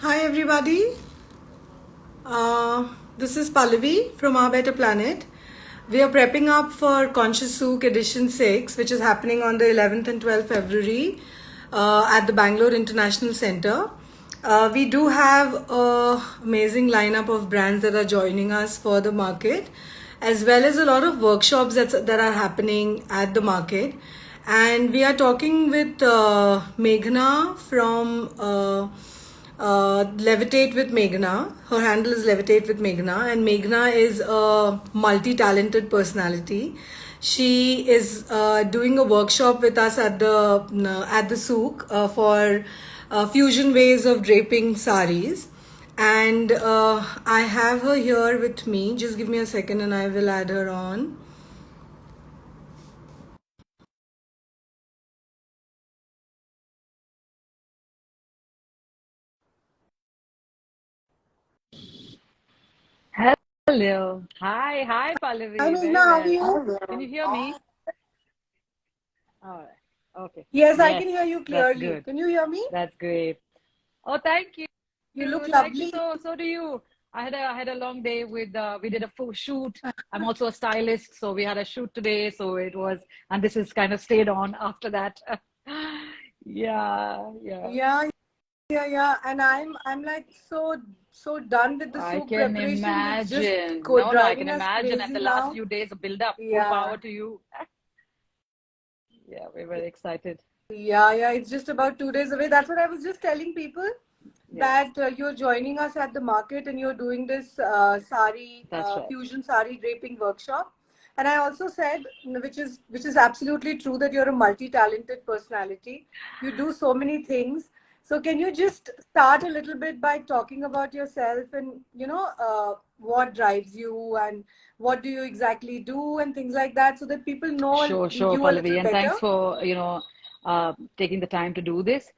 Hi everybody. Uh, this is Pallavi from OurBetterPlanet. We are prepping up for Conscious Souk Edition 6, which is happening on the 11th and 12th February at the Bangalore International Center. We do have an amazing lineup of brands that are joining us for the market, as well as a lot of workshops that are happening at the market. And we are talking with Meghna from Levitate with Meghna. Her handle is Levitate with Meghna, and Meghna is a multi-talented personality. She is doing a workshop with us at the souk for fusion ways of draping saris, and I have her here with me. Just give me a second, and I will add her on. Hello. Hi, Hi Pallavi. Meghna, Very how are well. you? Can you hear me? All right. Okay. Yes, I Yes, can hear you that's clearly. good. Can you hear me? That's great. Oh, thank you. You look Thank you. lovely. So do you. I had a long day with we did a full shoot. I'm also a stylist, so we had a shoot today. So it was, and this is kind of stayed on after that. Yeah, yeah. Yeah, yeah. And I'm like so done with the I soup can preparations. It's just imagine. No, I can driving us imagine. And crazy the last now. few days of build up. Full Yeah. power to you. Yeah, we're very excited. Yeah. It's just about 2 days away. That's what I was just telling people Yes, that you're joining us at the market and you're doing this sari that's right. fusion sari draping workshop. And I also said, which is absolutely true, that you're a multi-talented personality. You do so many things. So can you just start a little bit by talking about yourself and what drives you and what do you exactly do and things like that, so that people know Sure, you a little Pallavi, and better? thanks for taking the time to do this.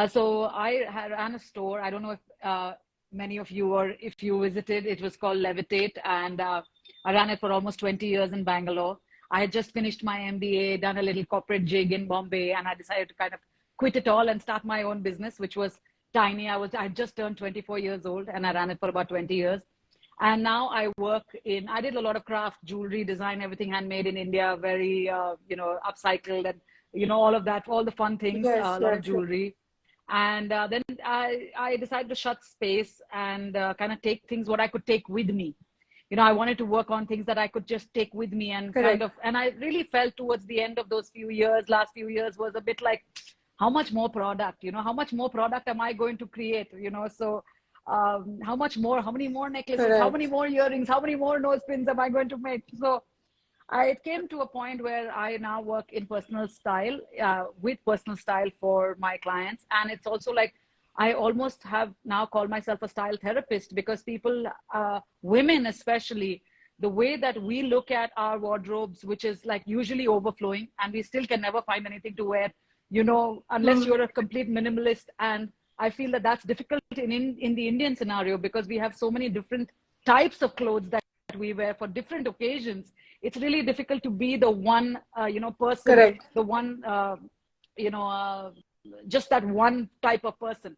So ran a store. I don't know if many of you or if you visited. It was called Levitate, and I ran it for almost 20 years in Bangalore. I had just finished my MBA, done a little corporate jig in Bombay, and I decided to kind of quit it all and start my own business, which was tiny. I just turned 24 years old, and I ran it for about 20 years. And now I work in, I did a lot of craft, jewelry, design, everything handmade in India, very, upcycled and, all of that, all the fun things, Yes, a lot of yes. jewelry. And then I decided to shut space and kind of take things what I could take with me. I wanted to work on things that I could just take with me and kind Correct. of, and I really felt towards the end of those few years, last few years was a bit like, how much more product, how much more product am I going to create, so how much more, how many more necklaces, how many Correct. more earrings, how many more nose pins am I going to make? So it came to a point where I now work in personal style, with personal style for my clients. And it's also like, I almost have now called myself a style therapist because people, women especially, the way that we look at our wardrobes, which is like usually overflowing, and we still can never find anything to wear, unless Hmm. you're a complete minimalist. And I feel that that's difficult in the Indian scenario because we have so many different types of clothes that we wear for different occasions. It's really difficult to be the one, person, Correct. the one, you know, uh, just that one type of person.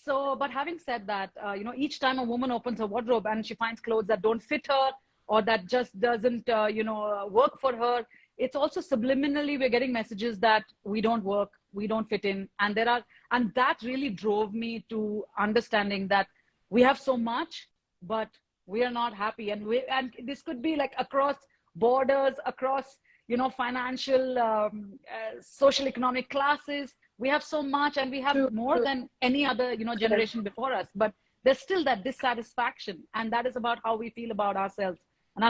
So, but having said that, each time a woman opens her wardrobe and she finds clothes that don't fit her or that just doesn't, work for her, it's also subliminally we're getting messages that we don't work, we don't fit in, and that really drove me to understanding that we have so much, but we are not happy, and this could be like across borders, across financial, social economic classes. We have so much and we have True. more True. than any other Correct. generation before us, but there's still that dissatisfaction, and that is about how we feel about ourselves. And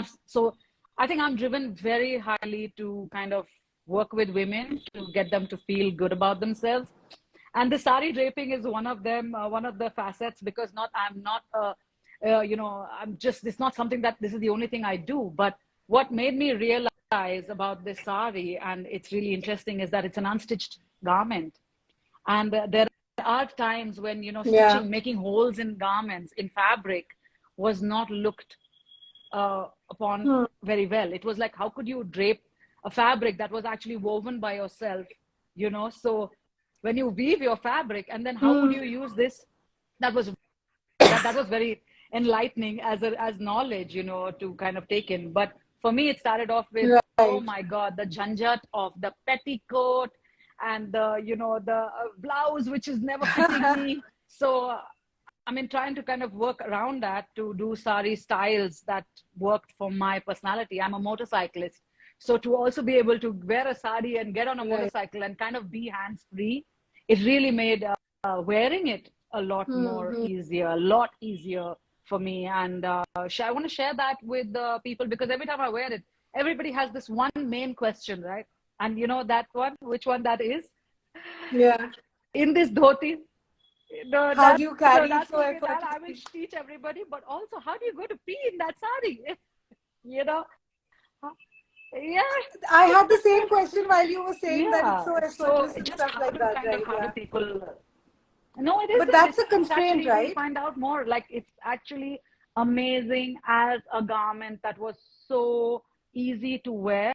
I think I'm driven very highly to kind of work with women to get them to feel good about themselves. And the sari draping is one of them, one of the facets, because not I'm not I'm just, it's not something that this is the only thing I do. But what made me realize about this sari, and it's really interesting, is that it's an unstitched garment. And there are times when, Yeah. stitching, making holes in garments, in fabric, was not looked upon Hmm. very well. It was like, how could you drape a fabric that was actually woven by yourself? So when you weave your fabric, and then how would Hmm. you use this that was that was very enlightening as knowledge, to kind of take in. But for me, it started off with, oh Right. my God, the janjat of the petticoat and the blouse, which is never fitting me. So, I mean, trying to kind of work around that to do sari styles that worked for my personality. I'm a motorcyclist. So to also be able to wear a sari and get on a Right. motorcycle and kind of be hands free, it really made wearing it a lot more Hmm. easier, a lot easier for me. And I want to share that with the people, because every time I wear it, everybody has this one main question, right? And you know that one, which one that is? Yeah. In this dhoti, no, How do you carry it that's so will be that I will effortlessly? teach everybody. But also, how do you go to pee in that sari? You know, yeah, I had the same question while you were saying that it's yeah. so So effortless and just stuff how like do that, kind of right? how do Yeah. people? No, it But isn't. that's It's a it's constraint, actually, we'll right? find out more. Like, it's actually amazing as a garment that was so easy to wear,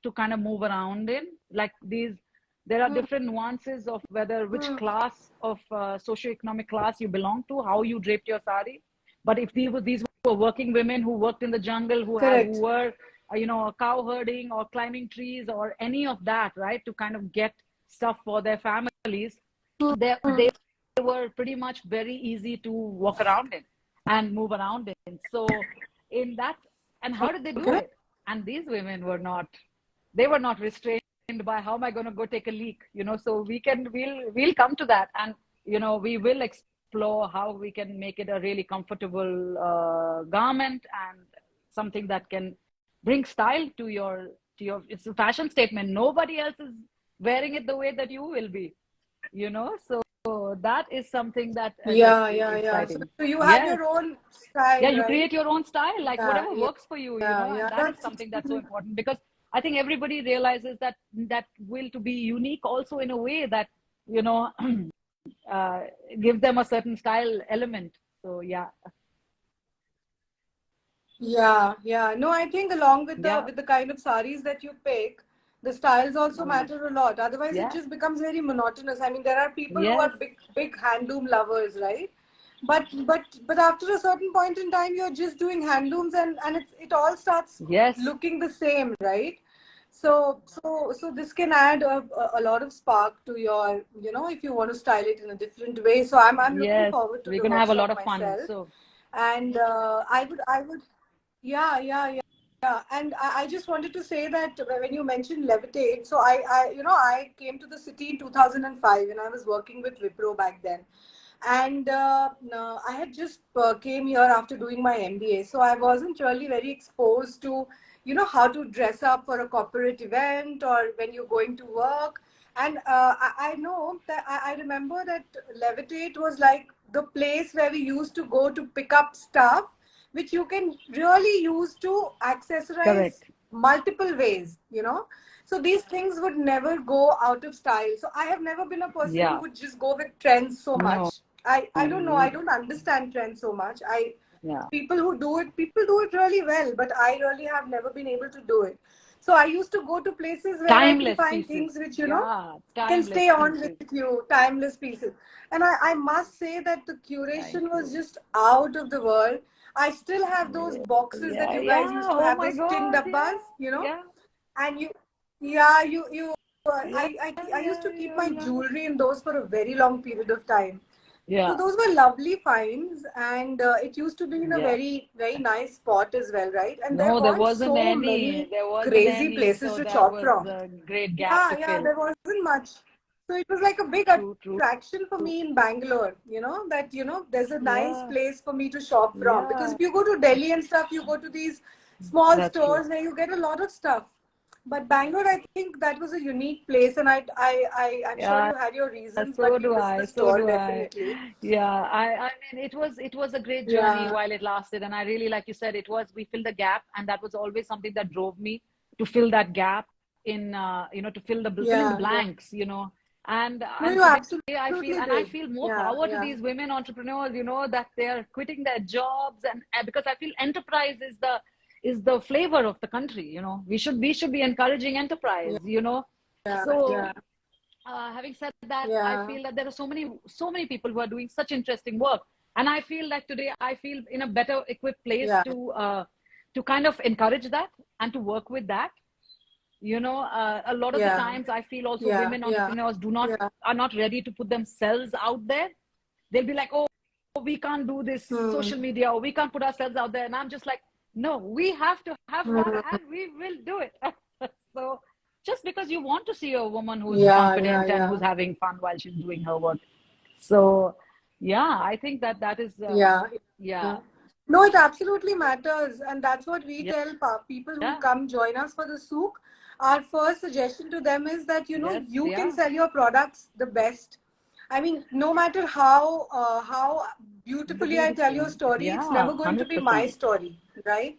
to kind of move around in. Like these, there are different nuances of whether which Hmm. class of socioeconomic class you belong to, how you draped your sari. But if these were working women who worked in the jungle, who Correct. were cow herding or climbing trees or any of that, right, to kind of get stuff for their families, they were pretty much very easy to walk around in and move around in. So in that, and how did they do Okay. it? And these women were not, they were not restrained by how am I going to go take a leak, so we'll come to that. And we will explore how we can make it a really comfortable garment, and something that can bring style to your it's a fashion statement. Nobody else is wearing it the way that you will be, so that is something that is Yeah, actually yeah, yeah. So, exciting. so you have Yes. your own Yeah, style, you right? create your own style, like Yeah, whatever yeah, works for you, yeah, and yeah. that is That's something that's so extremely. important, because I think everybody realizes that will to be unique also, in a way that you know uh, give them a certain style element. So yeah. Yeah, yeah. No, I think along with the Yeah. kind of saris that you pick, the styles also Mm. matter a lot. Otherwise, it Yeah. just becomes very monotonous. I mean, there are people who Yes. are big handloom lovers, right? But after a certain point in time, you're just doing handlooms, and it all starts Yes. looking the same, right? So this can add a lot of spark to your, if you want to style it in a different way. So I'm looking Yes, forward to we're the gonna have a lot workshop of fun. myself, So and I would, yeah, yeah, yeah. Yeah, and I just wanted to say that when you mentioned levitate, so I came to the city in 2005, and I was working with Wipro back then, and no, I had just came here after doing my MBA, so I wasn't really very exposed to how to dress up for a corporate event or when you're going to work. And I know that I remember that Levitate was like the place where we used to go to pick up stuff which you can really use to accessorize correct. multiple ways. So these things would never go out of style. So I have never been a person who Yeah. would just go with trends so No. much. I don't know. Me I either. don't understand trends so much. I Yeah. People do it really well, but I really have never been able to do it. So I used to go to places where I can Timeless find pieces. things which Yeah. can Timeless stay on pieces. with you, timeless pieces. And I must say that the Thank curation was you. just out of the world. I still have those boxes that Yeah. you guys Yeah. used to Oh have, my those tin God. Yeah. dabbas, Yeah. and yeah, you. Yeah. I used to Yeah. keep Yeah. my Yeah. jewelry in those for a very long period of time. So Yeah. those were lovely finds, and it used to be in a Yeah. very, very nice spot as well, right? And there No, there weren't wasn't so any. many There wasn't crazy any. places So to that shop was from. a great gap Yeah, to yeah, fill. there wasn't much. So it was like a big True. True. attraction for me in Bangalore, that, there's a nice Yeah. place for me to shop from. Because Yeah. if you go to Delhi and stuff, you go to these small That's true. stores where you get a lot of stuff. But Bangalore, I think that was a unique place, and I'm sure Yeah. you had your reasons, So but you do missed the I. So store do I. definitely. Yeah. I mean, it was a great journey Yeah, while it lasted, and I really, like you said, we filled the gap, and that was always something that drove me to fill that gap in, to fill in the yeah, yeah. blanks, and No, you today absolutely I did. feel more Yeah, power to yeah, these women entrepreneurs, that they are quitting their jobs, and because I feel enterprise is the flavor of the country. We should be encouraging enterprise. yeah, yeah, So yeah. having said that, I Yeah. feel that there are so many people who are doing such interesting work, and I feel that today I feel in a better equipped place Yeah. to kind of encourage that and to work with that. A lot of the Yeah. times I feel also Yeah. women Yeah. entrepreneurs Yeah. are not ready to put themselves out there. They'll be like, oh, we can't do this Hmm. social media, or we can't put ourselves out there. And I'm just like, no, we have to have fun Hmm. and we will do it. So just because you want to see a woman who's Yeah. Yeah. confident and Yeah. who's having fun while she's doing her work. So yeah, I think that that is, Yeah. yeah, Yeah. No, it absolutely matters. And that's what we yeah, tell people who yeah, come join us for the souk. Our first suggestion to them is that, yes, you can yeah, sell your products the best. I mean, no matter how the beautifully I tell beautiful, your story, it's yeah, never going to be my 100%. story, right?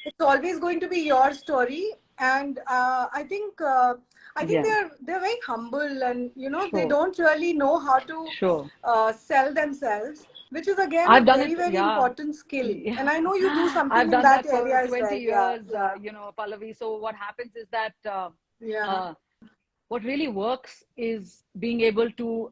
It's always going to be your story. And I think Yeah, they're very humble, and they sure, don't really know how to sure. sell themselves, which is again a I've done very, it, very yeah. important skill. Yeah, And I know you do something I've in done that that for area as 20 well. Yeah, years, yeah, Pallavi. So what happens is that yeah, uh, what really works is being able to,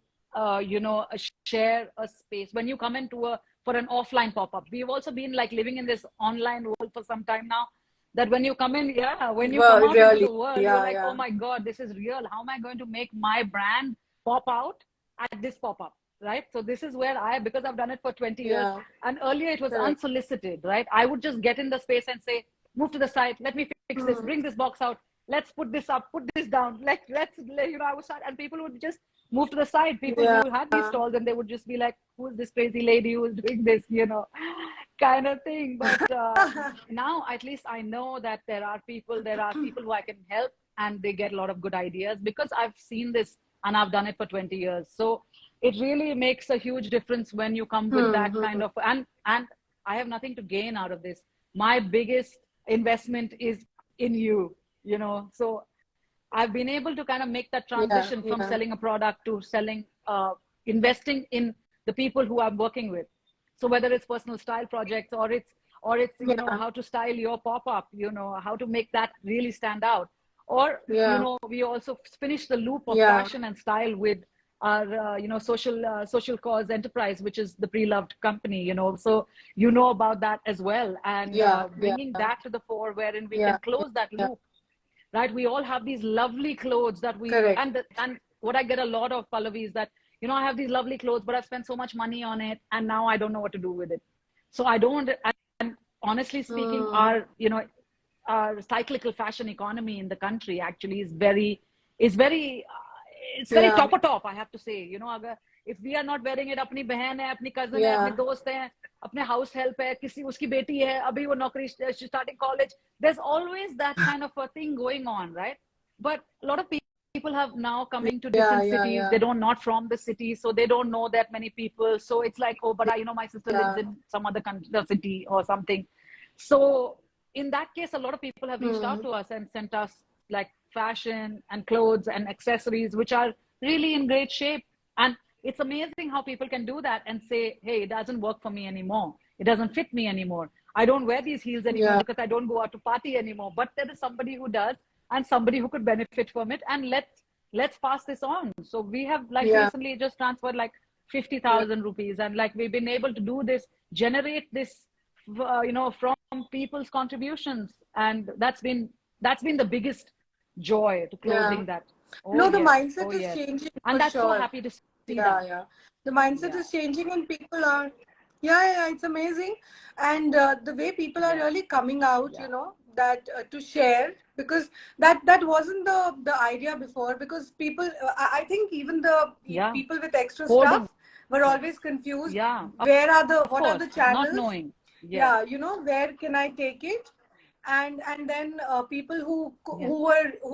share a space. When you come into for an offline pop-up, we've also been like living in this online world for some time now, that when you come in, yeah, when you come well, out into really, the world, you're yeah, like, oh yeah, my God, this is real. How am I going to make my brand pop out at this pop-up? Right. So this is where because I've done it for 20 years, yeah, and earlier it was correct. unsolicited, right? I would just get in the space and say, move to the side, let me fix this, Hmm. bring this box out, let's put this up, put this down, like I would start, and people would just move to the side. People Yeah, who had these stalls, and they would just be like, who's this crazy lady who is doing this, kind of thing. But now at least I know that there are people who I can help, and they get a lot of good ideas because I've seen this and I've done it for 20 years. So it really makes a huge difference when you come with hmm, that kind hmm. of, and I have nothing to gain out of this. My biggest investment is in you. So I've been able to kind of make that Yeah, transition from yeah, selling a product to investing in the people who I'm working with. So whether it's personal style projects, or it's yeah, how to style your pop-up, how to make that really stand out. Or yeah, we also finish the loop of yeah, fashion and style with our social cause enterprise, which is the Pre-Loved company. So about that as well, and yeah, yeah, bringing that to the fore, wherein we yeah, can close that yeah, loop. Right, we all have these lovely clothes that we correct. and what I get a lot of, Pallavi, is that I have these lovely clothes, but I've spent so much money on it, and now I don't know what to do with it. So I don't. And honestly speaking, Hmm. our cyclical fashion economy in the country actually is very it's very Yeah, top I have to say. अगर if we are not wearing it, अपनी बहन है, अपनी cousin है, अपने yeah, दोस्त हैं, अपने house help है, किसी उसकी बेटी है, अभी वो नौकरी, she's starting college. There's always that kind of a thing going on, right? But a lot of people have now coming to yeah, different yeah, cities. yeah, They don't not from the city, so they don't know that many people. So it's like, oh, but my sister lives yeah. in some other country, city or something. So in that case, a lot of people have reached out Hmm. to us and sent us like fashion and clothes and accessories, which are really in great shape. And it's amazing how people can do that and say, hey, it doesn't work for me anymore. It doesn't fit me anymore. I don't wear these heels anymore Yeah, because I don't go out to party anymore. But there is somebody who does, and somebody who could benefit from it. And let's pass this on. So we have like yeah, recently just transferred like yeah, 50,000 rupees, and like we've been able to do this, generate this, from people's contributions, and that's been the biggest joy to yeah. closing that. Oh No, the yes, mindset oh is yes, changing and for that's so sure. happy to see Yeah, that. yeah. The mindset Yeah, is changing, and people are, yeah, it's amazing. And the way people are yeah, really coming out, yeah, that to share, because that wasn't the idea before. Because people, I think even the yeah. people with extra Hoarding, stuff were always confused. yeah, What of are the course, not channels? knowing. Yes, Yeah, where can I take it? And then people yeah, who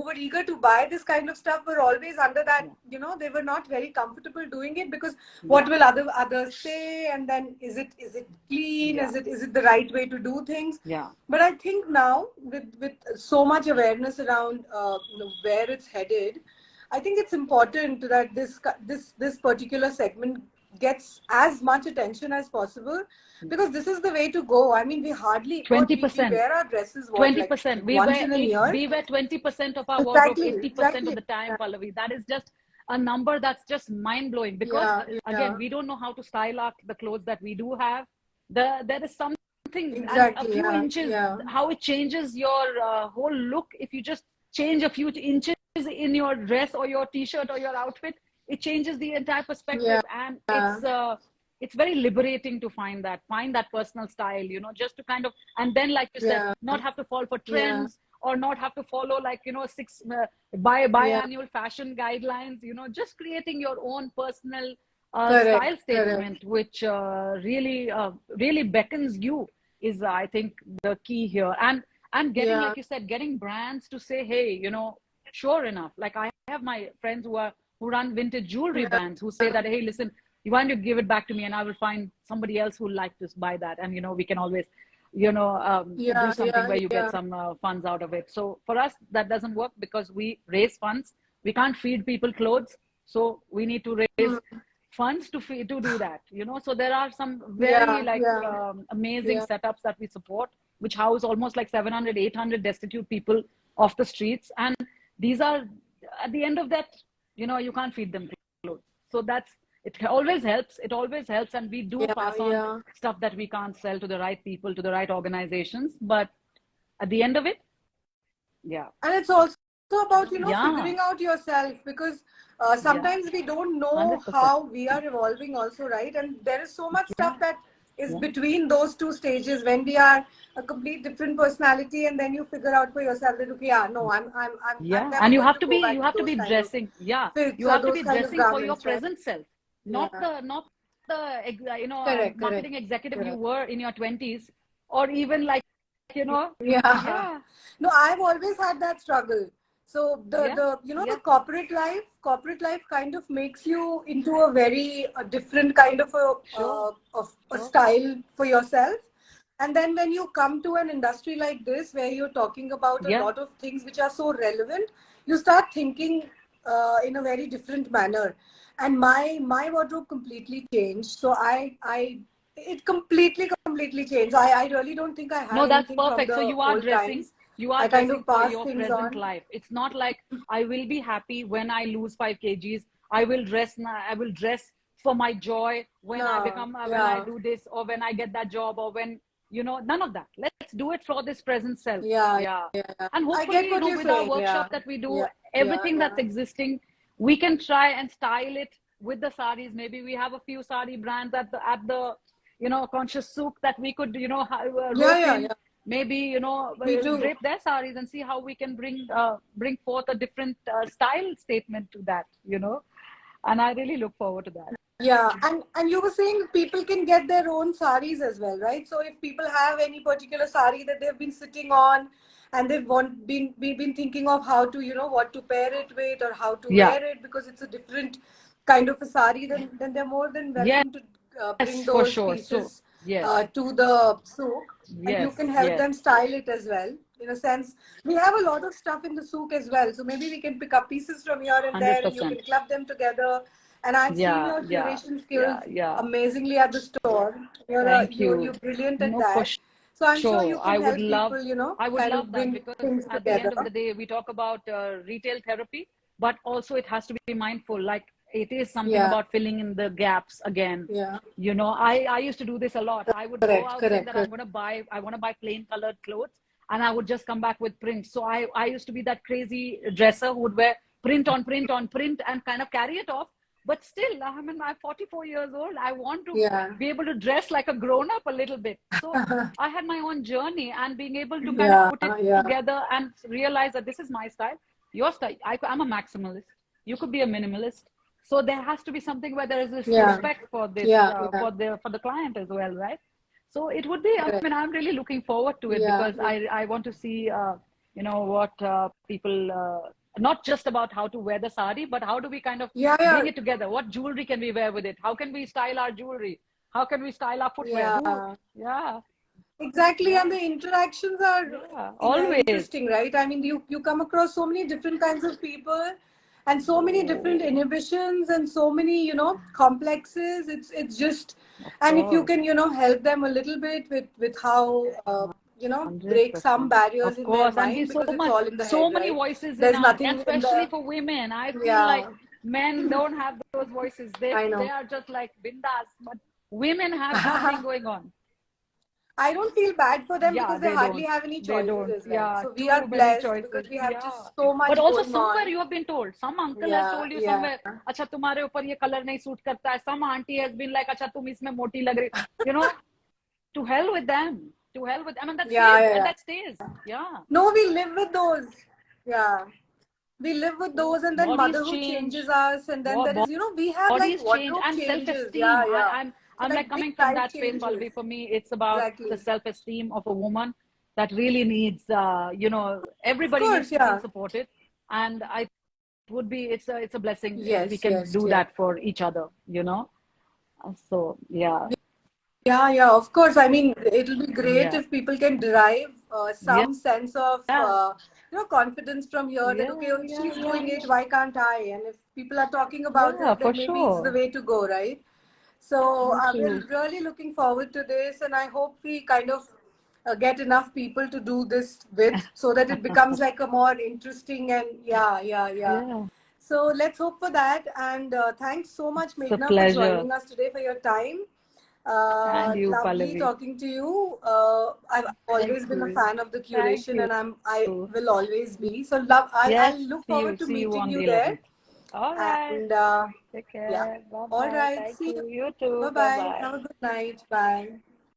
were eager to buy this kind of stuff were always under that, yeah, they were not very comfortable doing it, because what yeah, will others say, and then is it clean, yeah, is it the right way to do things? yeah, But I think now, with so much awareness around where it's headed, I think it's important that this particular segment gets as much attention as possible, because this is the way to go. I mean, we hardly, what, we 20%. wear our dresses, what, like 20%. We once wear in a eight. year? We wear 20% of our wardrobe Exactly, 80% of exactly. the time, Yeah, Pallavi. That is just a number that's just mind-blowing, because Yeah, again, yeah, we don't know how to style up the clothes that we do have. There is something, and a exactly. few Yeah, inches, yeah, how it changes your whole look. If you just change a few inches in your dress or your t-shirt or your outfit, it changes the entire yeah, perspective. And yeah, it's very liberating to find that personal style, just to kind of, and then, like you said, yeah, not have to fall for yeah, trends, or not have to follow, like, six yeah. biannual fashion guidelines. Just creating your own personal Correct, style correct. statement, which really beckons you, is, I think, the key here. And getting, Yeah, like you said, getting brands to say, hey, sure enough, like, I have my friends who run vintage jewelry yeah, brands, who say that, hey, listen, you want to give it back to me, and I will find somebody else who would like to buy that, and we can always do yeah, something yeah, where you get yeah. some funds out of it. So for us, that doesn't work, because we raise funds. We can't feed people clothes, so we need to raise Hmm. funds to do that. So there are some very, Yeah, like, yeah, amazing yeah, setups that we support, which house almost like 700, 800 destitute people off the streets. And these are, at the end of that, you can't feed them clothes. So it always helps, and we do yeah, pass on yeah. stuff that we can't sell to the right people, to the right organizations. But at the end of it, yeah, And it's also about, yeah, figuring out yourself, because yeah, sometimes we don't know 100%. how we are evolving also, right? And there is so much Yeah, stuff that is yeah, between those two stages, when we are a complete different personality, and then you figure out for yourself that, okay, yeah, no, I'm yeah. never And you going have to to go be back you to have to those be kind of dressing. Yeah, fits you or have to those be kind of dressing for your garments, right? present self, not Yeah. the Correct, correct, marketing executive you correct. were in your 20s, or even, like, you know, Yeah. yeah, No, I've always had that struggle. So yeah, the yeah, corporate life kind of makes you into a very different kind of sure, a sure, style for yourself. And then when you come to an industry like this, where you're talking about a yeah, lot of things which are so relevant, you start thinking in a very different manner. And my wardrobe completely changed. So I it completely changed. I really don't think I have no, that's anything from perfect. So the you are old dressing, times. you are I kind of dressing for pass your things present on. life. It's not like, I will be happy when I lose 5 kgs. I will dress for my joy when I No, become, when I yeah, do this, or when I get that job, or when, none of that. Let's do it for this present self. yeah, Yeah. yeah. And I get hopefully, what you're with our saying. Yeah, workshop that we do, yeah, yeah, everything yeah, that's existing, we can try and style it with the saris. Maybe we have a few sari brands at the conscious souk that we could, yeah, rope yeah, in. yeah. Maybe, We do. drape their saris, and see how we can bring forth a different style statement to that. And I really look forward to that. Yeah, and you were saying people can get their own saris as well, right? So if people have any particular sari that they've been sitting on, and we've been thinking of how to, what to pair it with, or how to Yeah. wear it, because it's a different kind of a sari, then they're more than Yes, welcome to bring for those sure. So pieces yes, to the souk, and you yes, can help yes, them style it as well. In a sense, we have a lot of stuff in the souk as well, so maybe we can pick up pieces from here and there, and you can 100%. club them together. And I've seen Yeah, your yeah, curation skills yeah, yeah. amazingly at the store. Thank You're you. brilliant at No, for that. So I'm sure you sure. can help people, I would kind love of that, bring because things at the end together. of the day, we talk about retail therapy, but also it has to be mindful. Like, it is something Yeah, about filling in the gaps again. yeah. I used to do this a lot. I would go Correct, out saying correct, that correct. I want to buy plain colored clothes, and I would just come back with prints. So I used to be that crazy dresser who would wear print on print on print and kind of carry it off. But still, I'm 44 years old. I want to Yeah, be able to dress like a grown up a little bit. So I had my own journey, and being able to kind of yeah, put it yeah, together and realize that this is my style, your style. I'm a maximalist. You could be a minimalist. So there has to be something where there is this yeah, respect for this, yeah, yeah. for the client as well, right? So it would be. I Correct. mean, I'm really looking forward to it, Yeah, because yeah, I want to see what people, not just about how to wear the sari, but how do we kind of yeah, bring yeah, it together? What jewelry can we wear with it? How can we style our jewelry? How can we style our footwear? Who? yeah. Yeah, Exactly, and yeah, the interactions are yeah. Always, interesting, right? I mean, you come across so many different kinds of people, and so many different oh, inhibitions, and so many complexes. It's just, of and if you course, can help them a little bit with how hundred break some percent. barriers Of in their course, and mind, there's so because it's much, all in the head, so many right? voices in There's our, and nothing in especially the for women, I feel like yeah, Men don't have those voices. They I know. are just like bindas, but women have that thing going on. I don't feel bad for them Yeah, because they they hardly don't. have any They choices don't. as well. Yeah, So we are too many blessed because choices. we have Yeah. just so But much also going somewhere on. you have been told. Some uncle has Yeah, told you yeah. somewhere, अच्छा तुम्हारे ऊपर ये color नहीं suit करता है. Some auntie has been like, अच्छा तुम इसमें मोटी लग रही. You know, to hell with them. To hell with. I mean that Yeah, stays yeah, and yeah. that stays. Yeah. No, we live with those. Yeah. We live with those, and then Bodies motherhood change. changes us, and then there is, we have like Bodies change wardrobe and changes. self-esteem. Yeah, yeah. So I'm like like big coming from life that space, changes. Pallavi. For me, it's about the Exactly. self-esteem of a woman that really needs, Of everybody needs course, to feel yeah. supported, and I would be it's a blessing if we Yes, can yes, do yes. that for each other. So yeah, Yeah, yeah, of course. I mean, it'll be great yeah, if people can derive yeah, some sense of, confidence from here that, yeah, okay, if yeah, she's yeah, doing it, why can't I? And if people are talking about yeah, it, for then maybe it's the sure. way to go, right? So So we're true. really looking forward to this, and I hope we kind of get enough people to do this with so that it becomes like a more interesting and yeah, yeah, yeah. Yeah, So let's hope for that. And thanks so much, it's a Meghna, for pleasure. joining us today for your time. And you, Lovely Pallavi. talking to you. I've Thank always been a you. fan of the Thank curation, you. and I will always be. So love. Yes, I'll look forward to see you meeting on you the there. 11th. All right. And Take yeah. care. Bye All bye. right. Thank See you. you. You too. Bye Bye bye. bye. Have a good night. Bye.